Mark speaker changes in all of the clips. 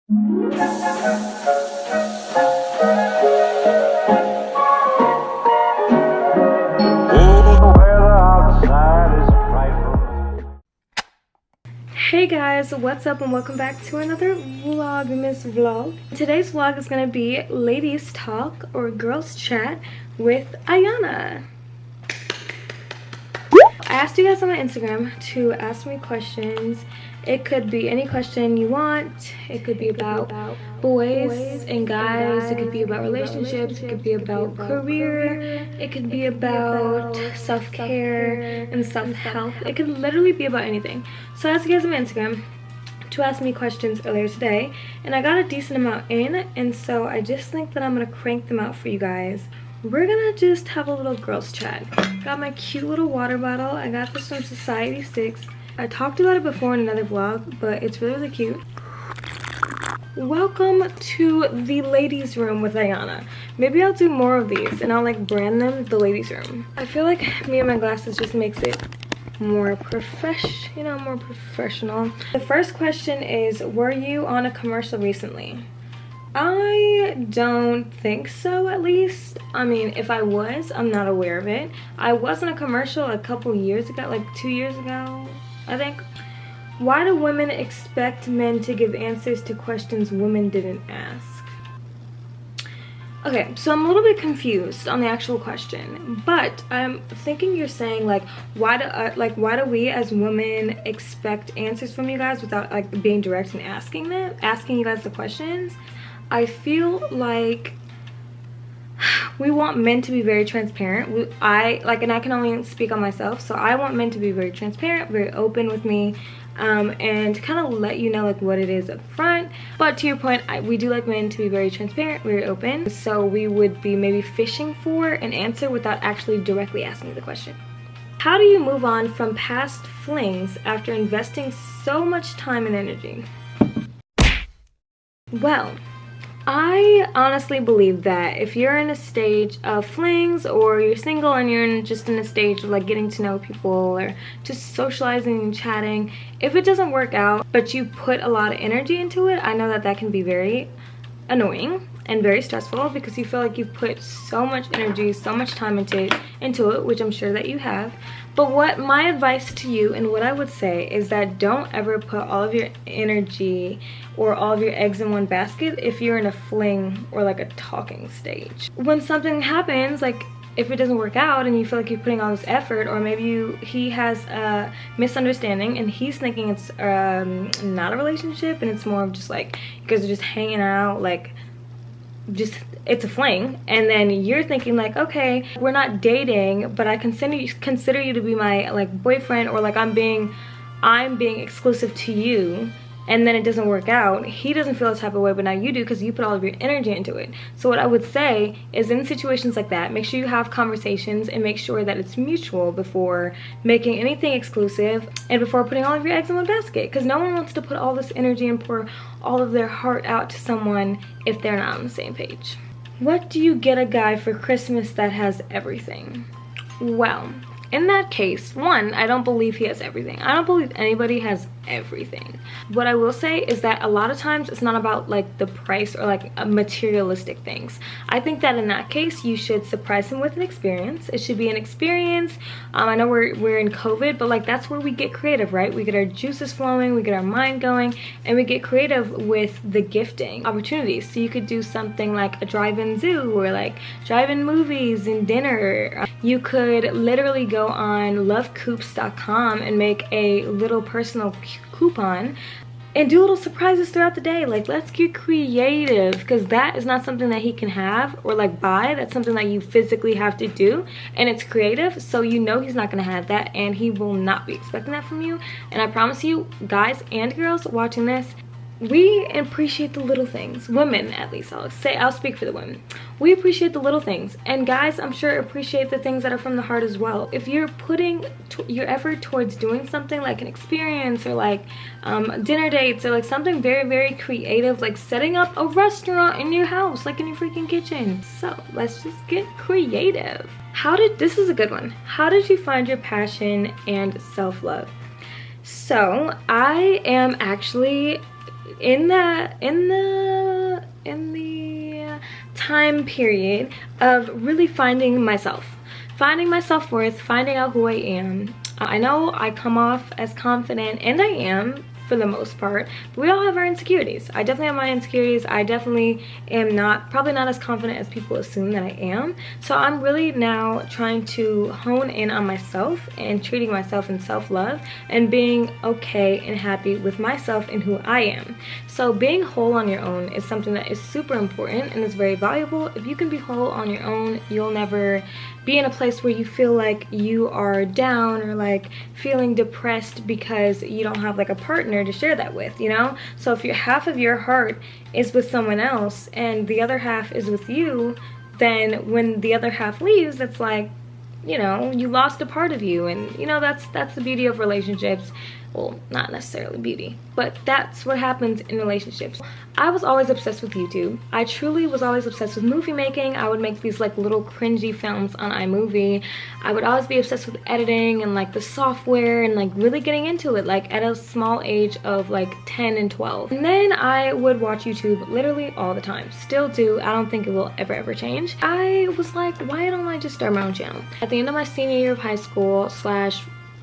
Speaker 1: Hey guys, what's up and welcome back to another Vlogmas vlog. Today's vlog is going to be ladies talk or girls chat with Ayana. I asked you guys on my Instagram to ask me questions. It could be any question you want. It could be about boys and guys. It could be about relationships. It could be about career. It could be about self-care and self-help. It could literally be about anything. So I asked you guys on my Instagram to ask me questions earlier today, and I got a decent amount in, and so I just think that I'm gonna crank them out for you guys. We're gonna just have a little girls chat. Got my cute little water bottle. I got this from Society 6. I talked about it before in another vlog, but it's really cute. Welcome to the ladies room with Ayana. Maybe I'll do more of these and I'll like brand them the ladies room. I feel like me and my glasses just makes it more more professional. The first question is, were you on a commercial recently? I don't think so, at least. I mean, if I was, I'm not aware of it. I was in a commercial a couple years ago, like 2 years ago, I think. Why do women expect men to give answers to questions women didn't ask? Okay, so I'm a little bit confused on the actual question, but I'm thinking you're saying like why do we as women expect answers from you guys without like being direct and asking you guys the questions? I feel like we want men to be very transparent. And I can only speak on myself, so I want men to be very transparent, very open with me, and kind of let you know like what it is up front. But to your point, we do like men to be very transparent, very open, so we would be maybe fishing for an answer without actually directly asking the question. How do you move on from past flings after investing so much time and energy? Well, I honestly believe that if you're in a stage of flings, or you're single and you're just in a stage of like getting to know people or just socializing and chatting, if it doesn't work out but you put a lot of energy into it, I know that that can be very annoying and very stressful because you feel like you've put so much energy, so much time into it, which I'm sure that you have. But what my advice to you and what I would say is that don't ever put all of your energy or all of your eggs in one basket if you're in a fling or like a talking stage. When something happens, like if it doesn't work out and you feel like you're putting all this effort, or maybe he has a misunderstanding and he's thinking it's not a relationship and it's more of just like you guys are just hanging out, like just it's a fling, and then you're thinking like, okay, we're not dating, but I consider you to be my like boyfriend, or like I'm being exclusive to you, and then it doesn't work out. He doesn't feel the type of way, but now you do because you put all of your energy into it. So what I would say is, in situations like that, make sure you have conversations and make sure that it's mutual before making anything exclusive and before putting all of your eggs in one basket, because no one wants to put all this energy and pour all of their heart out to someone if they're not on the same page. What do you get a guy for Christmas that has everything? Well, in that case, one, I don't believe he has everything. I don't believe anybody has everything. What I will say is that a lot of times it's not about like the price or like materialistic things. I think that in that case you should surprise him with an experience. It should be an experience. I know we're in COVID, but like that's where we get creative, right? We get our juices flowing, we get our mind going, and we get creative with the gifting opportunities. So you could do something like a drive-in zoo, or like drive-in movies and dinner. You could literally go on lovecoops.com and make a little personal coupon and do little surprises throughout the day. Like, let's get creative, because that is not something that he can have or like buy. That's something that you physically have to do, and it's creative, so you know he's not gonna have that, and he will not be expecting that from you. And I promise you, guys and girls watching this, we appreciate the little things. Women, at least, I'll speak for the women. We appreciate the little things, and guys, I'm sure, appreciate the things that are from the heart as well. If you're putting your effort towards doing something like an experience, or like dinner dates, or like something very, very creative, like setting up a restaurant in your house, like in your freaking kitchen. So let's just get creative. This is a good one. How did you find your passion and self-love? So I am actually in the time period of really finding myself, finding my self-worth, finding out who I am. I know I come off as confident, and I am for the most part, but we all have our insecurities. I definitely have my insecurities. I definitely am probably not as confident as people assume that I am. So I'm really now trying to hone in on myself and treating myself in self-love and being okay and happy with myself and who I am. So being whole on your own is something that is super important and is very valuable. If you can be whole on your own, you'll never be in a place where you feel like you are down or like feeling depressed because you don't have like a partner to share that with, you know? So if half of your heart is with someone else and the other half is with you, then when the other half leaves, it's like, you know, you lost a part of you. And you know, that's the beauty of relationships. Well, not necessarily beauty, but that's what happens in relationships. I was always obsessed with YouTube. I truly was always obsessed with movie making. I would make these like little cringy films on iMovie. I would always be obsessed with editing and like the software and like really getting into it, like at a small age of like 10 and 12. And then I would watch YouTube literally all the time. Still do. I don't think it will ever change. I was like, why don't I just start my own channel? At the end of my senior year of high school /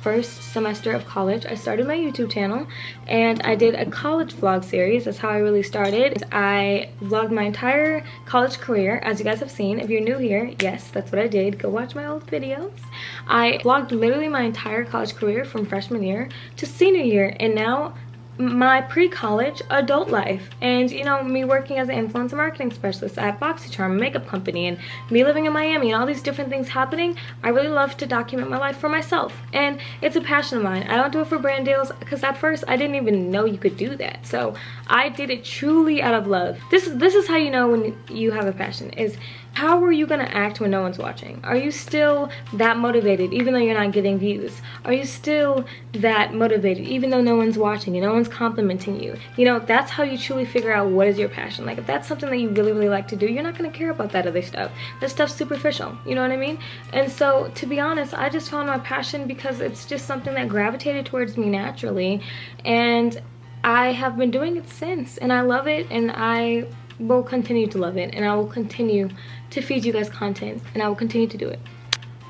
Speaker 1: first semester of college, I started my YouTube channel and I did a college vlog series. That's how I really started. I vlogged my entire college career, as you guys have seen. If you're new here, yes, that's what I did. Go watch my old videos. I vlogged literally my entire college career from freshman year to senior year, and now my pre-college adult life, and you know, me working as an influencer marketing specialist at BoxyCharm, a makeup company, and me living in Miami and all these different things happening. I really love to document my life for myself, and it's a passion of mine. I don't do it for brand deals because at first I didn't even know you could do that, so I did it truly out of love. This is how you know when you have a passion, is how are you gonna act when no one's watching? Are you still that motivated even though you're not getting views? Are you still that motivated even though no one's watching and no one's complimenting you? You know, that's how you truly figure out what is your passion. Like if that's something that you really like to do, you're not gonna care about that other stuff. That stuff's superficial, you know what I mean? And so to be honest, I just found my passion because it's just something that gravitated towards me naturally, and I have been doing it since, and I love it, and I will continue to love it, and I will continue to feed you guys content, and I will continue to do it.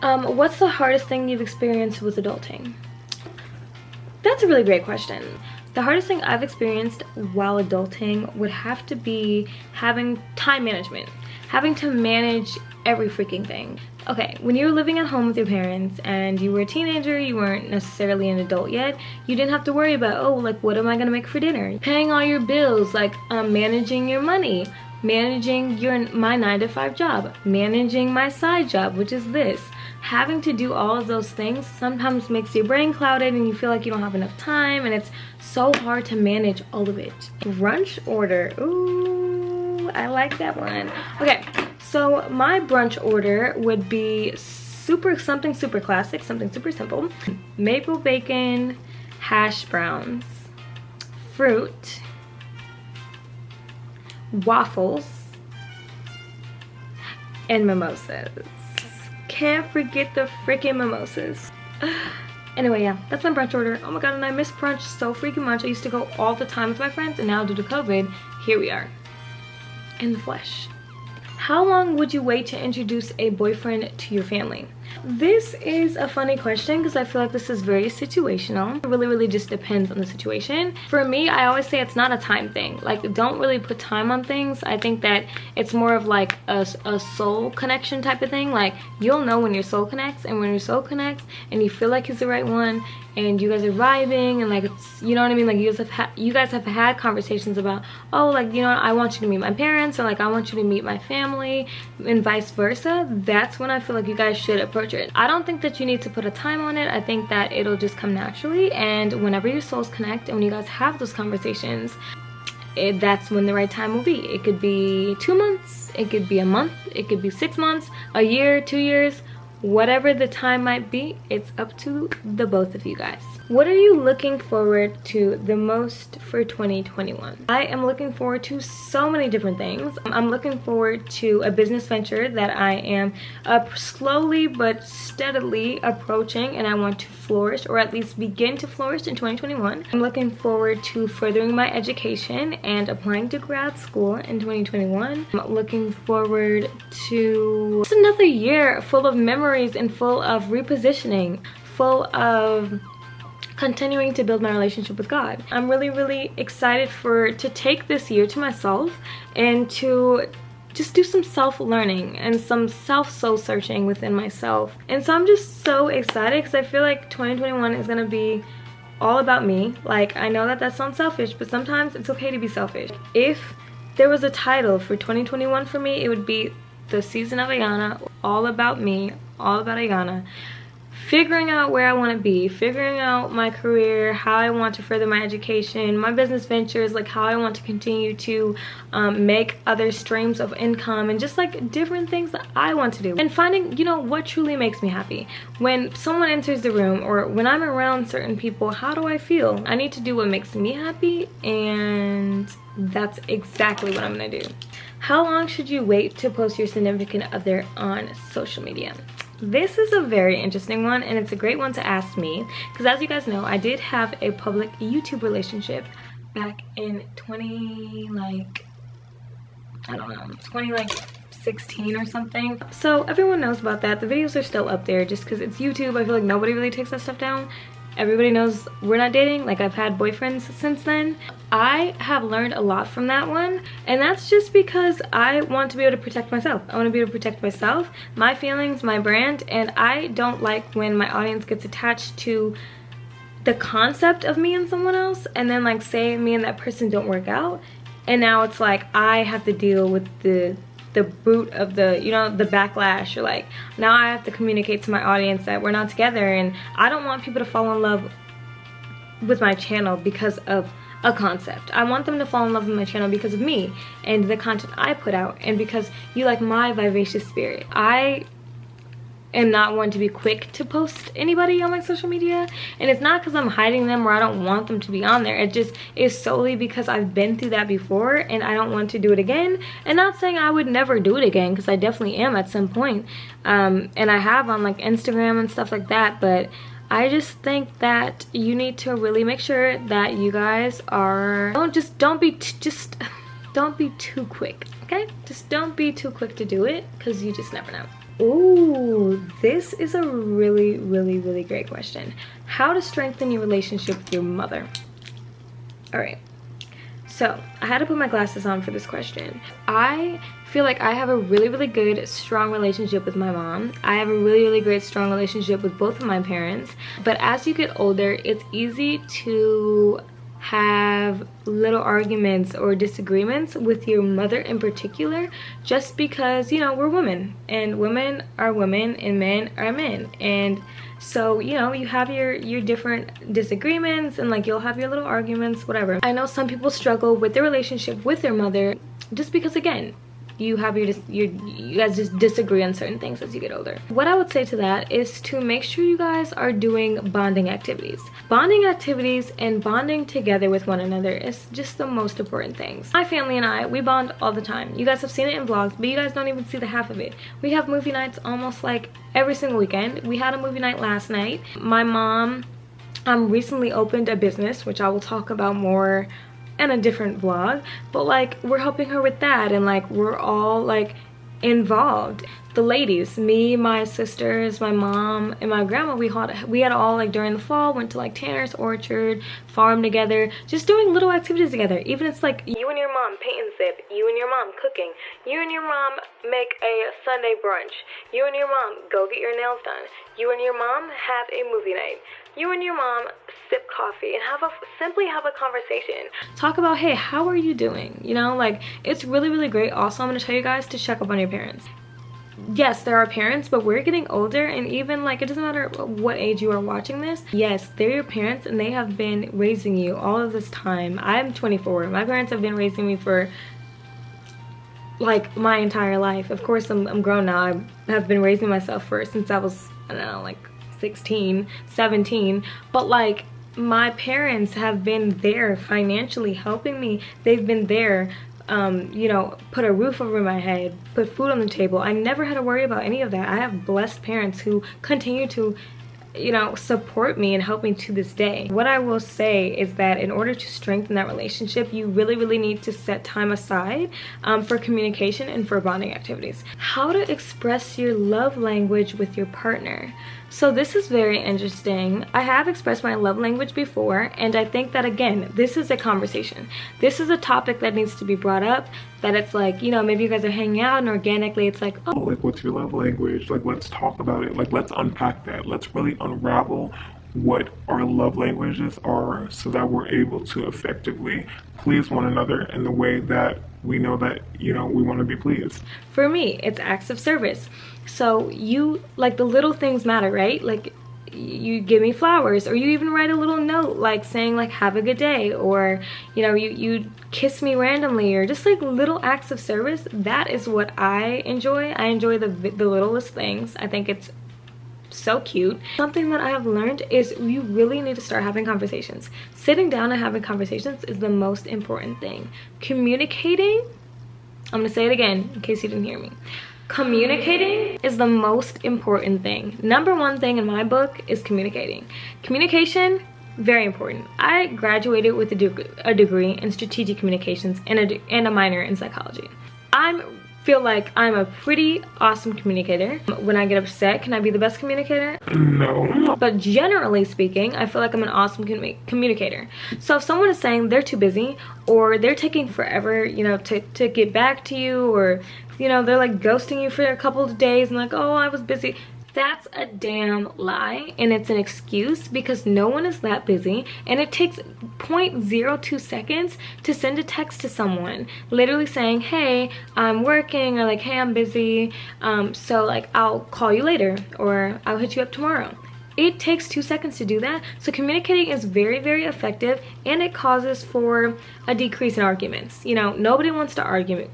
Speaker 1: What's the hardest thing you've experienced with adulting? That's a really great question. The hardest thing I've experienced while adulting would have to be having time management, having to manage every freaking thing. Okay, when you were living at home with your parents and you were a teenager, you weren't necessarily an adult yet, you didn't have to worry about, oh, like what am I gonna make for dinner? Paying all your bills, like managing your money, managing my 9-to-5 job, managing my side job, which is this. Having to do all of those things sometimes makes your brain clouded and you feel like you don't have enough time, and it's so hard to manage all of it. Brunch order, ooh, I like that one. Okay, so my brunch order would be something super classic, something super simple. Maple bacon, hash browns, fruit, waffles, and mimosas. Can't forget the freaking mimosas. Anyway, yeah, that's my brunch order. Oh my god, and I miss brunch so freaking much. I used to go all the time with my friends, and now due to COVID, here we are in the flesh. How long would you wait to introduce a boyfriend to your family? This is a funny question because I feel like this is very situational. It really just depends on the situation. For me, I always say it's not a time thing. Like, don't really put time on things. I think that it's more of like a soul connection type of thing. Like, you'll know when your soul connects, and when your soul connects and you feel like he's the right one and you guys are vibing, and like, it's, you know what I mean, like you guys have had conversations about, oh, like, you know, I want you to meet my parents, or like I want you to meet my family, and vice versa. That's when I feel like you guys should approach it. I don't think that you need to put a time on it. I think that it'll just come naturally, and whenever your souls connect and when you guys have those conversations, that's when the right time will be. It could be 2 months, it could be a month, it could be 6 months, a year, 2 years, whatever the time might be. It's up to the both of you guys. What are you looking forward to the most for 2021? I am looking forward to so many different things. I'm looking forward to a business venture that I am slowly but steadily approaching, and I want to flourish, or at least begin to flourish in 2021. I'm looking forward to furthering my education and applying to grad school in 2021. I'm looking forward to just another year full of memories and full of repositioning, full of continuing to build my relationship with God. I'm really excited to take this year to myself and to just do some self-learning and some self-soul searching within myself. And so I'm just so excited because I feel like 2021 is gonna be all about me. Like, I know that sounds selfish, but sometimes it's okay to be selfish. If there was a title for 2021 for me, it would be The Season of Ayana, all about me, all about Ayana. Figuring out where I want to be, figuring out my career, how I want to further my education, my business ventures, like how I want to continue to make other streams of income, and just like different things that I want to do. And finding, you know, what truly makes me happy. When someone enters the room or when I'm around certain people, how do I feel? I need to do what makes me happy, and that's exactly what I'm gonna do. How long should you wait to post your significant other on social media? This is a very interesting one, and it's a great one to ask me because, as you guys know, I did have a public YouTube relationship back in 2016 or something. So everyone knows about that. The videos are still up there just because it's YouTube. I feel like nobody really takes that stuff down. Everybody knows we're not dating. Like, I've had boyfriends since then. I have learned a lot from that one, and that's just because I want to be able to protect myself. I want to be able to protect myself, my feelings, my brand, and I don't like when my audience gets attached to the concept of me and someone else, and then like say me and that person don't work out, and now it's like I have to deal with the boot of the, you know, the backlash, or like now I have to communicate to my audience that we're not together. And I don't want people to fall in love with my channel because of a concept. I want them to fall in love with my channel because of me and the content I put out, and because you like my vivacious spirit. I am not one to be quick to post anybody on my social media, and it's not because I'm hiding them or I don't want them to be on there. It just is solely because I've been through that before and I don't want to do it again. And not saying I would never do it again, because I definitely am at some point, and I have on like Instagram and stuff like that, but I just think that you need to really make sure that you guys are don't be too quick, okay? Just don't be too quick to do it, because you just never know. Ooh, this is a really great question. How to strengthen your relationship with your mother. All right, so I had to put my glasses on for this question. I feel like I have a really good, strong relationship with my mom. I have a really great, strong relationship with both of my parents. But as you get older, it's easy to have little arguments or disagreements with your mother in particular, just because, you know, we're women, and women are women and men are men. And so, you know, you have your different disagreements, and like you'll have your little arguments, whatever. I know some people struggle with their relationship with their mother just because, again, you guys just disagree on certain things as you get older. What I would say to that is to make sure you guys are doing bonding activities. Bonding activities and bonding together with one another is just the most important things. My family and I, we bond all the time. You guys have seen it in vlogs, but you guys don't even see the half of it. We have movie nights almost like every single weekend. We had a movie night last night. My mom recently opened a business, which I will talk about more in a different vlog, but like we're helping her with that, and like we're all like involved. The ladies, me, my sisters, my mom, and my grandma, we had all, like, during the fall, went to like Tanner's Orchard, farm together, just doing little activities together. Even it's like you and your mom paint and sip, you and your mom cooking, you and your mom make a Sunday brunch, you and your mom go get your nails done, you and your mom have a movie night, you and your mom sip coffee and simply have a conversation. Talk about, hey, how are you doing? You know, like, it's really great. Also, I'm gonna tell you guys to check up on your parents. Yes, there are parents, but we're getting older, and even like, it doesn't matter what age you are watching this. Yes, they're your parents, and they have been raising you all of this time. I'm 24. My parents have been raising me for like my entire life. Of course, I'm grown now. I have been raising myself since I was, I don't know, like 16, 17, but like my parents have been there financially helping me. They've been there, you know, put a roof over my head, put food on the table. I never had to worry about any of that. I have blessed parents who continue to, you know, support me and help me to this day. What I will say is that in order to strengthen that relationship, you really need to set time aside for communication and for bonding activities. How to express your love language with your partner. So this is very interesting. I have expressed my love language before, and I think that, again, this is a conversation. This is a topic that needs to be brought up, that it's like, you know, maybe you guys are hanging out and organically it's like, oh,
Speaker 2: like, what's your love language? Like, let's talk about it. Like, let's unpack that. Let's really unravel what our love languages are so that we're able to effectively please one another in the way that we know that, you know, we want to be pleased.
Speaker 1: For me, it's acts of service. So you, like, the little things matter, right? Like, you give me flowers, or you even write a little note like saying like have a good day, or you know, you kiss me randomly, or just like little acts of service. That is what I enjoy. I enjoy the littlest things. I think it's so cute. Something that I have learned is you really need to start having conversations. Sitting down and having conversations is the most important thing. Communicating, I'm gonna say it again in case you didn't hear me. Communicating is the most important thing. Number one thing in my book is communicating. Communication, very important. I graduated with a degree in strategic communications and a minor in psychology. I feel like I'm a pretty awesome communicator. When I get upset, can I be the best communicator?
Speaker 2: No.
Speaker 1: But generally speaking, I feel like I'm an awesome communicator. So if someone is saying they're too busy, or they're taking forever, you know, to get back to you, or you know, they're like ghosting you for a couple of days and like, oh, I was busy. That's a damn lie, and it's an excuse, because no one is that busy, and it takes 0.02 seconds to send a text to someone literally saying, hey, I'm working, or like, hey, I'm busy, so like I'll call you later, or I'll hit you up tomorrow. It takes 2 seconds to do that. So communicating is very effective, and it causes for a decrease in arguments. You know, nobody wants to argue.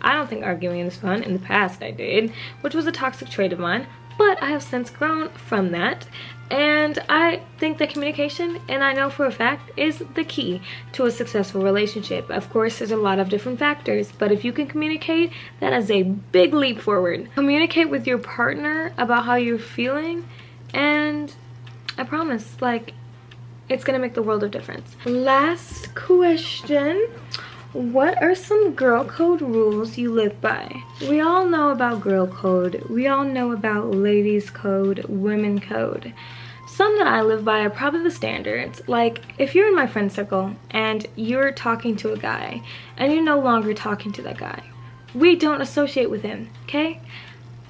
Speaker 1: I don't think arguing is fun. In the past I did, which was a toxic trait of mine, but I have since grown from that. And I think that communication, and I know for a fact, is the key to a successful relationship. Of course, there's a lot of different factors, but if you can communicate, that is a big leap forward. Communicate with your partner about how you're feeling, and I promise, like, it's gonna make the world of difference. Last question. What are some girl code rules you live by? We all know about girl code. We all know about ladies code, women code. Some that I live by are probably the standards. Like, if you're in my friend circle and you're talking to a guy and you're no longer talking to that guy, we don't associate with him, okay?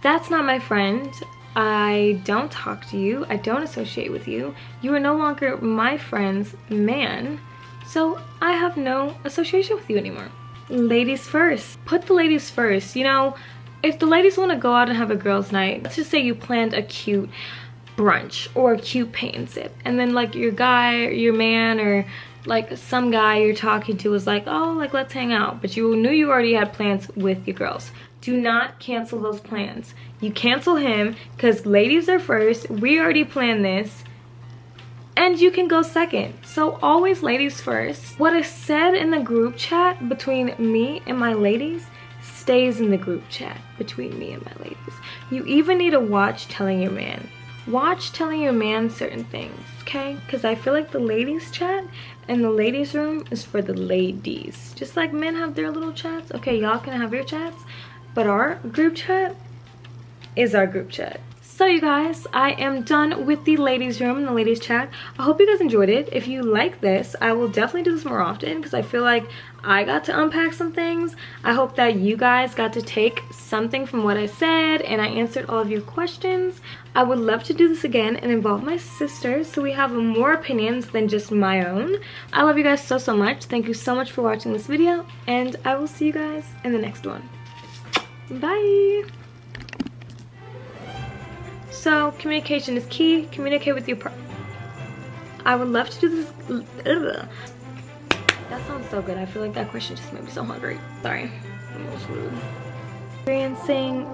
Speaker 1: That's not my friend. I don't talk to you. I don't associate with you. You are no longer my friend's man, so I have no association with you anymore. Ladies first. Put the ladies first. You know, if the ladies want to go out and have a girls' night, let's just say you planned a cute brunch or a cute paint and sip, and then like your guy, your man, or like some guy you're talking to is like, oh, like let's hang out, but you knew you already had plans with your girls. Do not cancel those plans. You cancel him, because ladies are first. We already planned this, and you can go second. So always ladies first. What is said in the group chat between me and my ladies stays in the group chat between me and my ladies. You even need to watch telling your man. Watch telling your man certain things, okay? Because I feel like the ladies chat and the ladies room is for the ladies. Just like men have their little chats. Okay, y'all can have your chats, but our group chat is our group chat. So you guys, I am done with the ladies room and the ladies chat. I hope you guys enjoyed it. If you like this, I will definitely do this more often, because I feel like I got to unpack some things. I hope that you guys got to take something from what I said and I answered all of your questions. I would love to do this again and involve my sisters so we have more opinions than just my own. I love you guys so much. Thank you so much for watching this video, and I will see you guys in the next one. Bye. So communication is key. Communicate with your partner. I would love to do this. Ugh. That sounds so good. I feel like that question just made me so hungry. Sorry. Experiencing.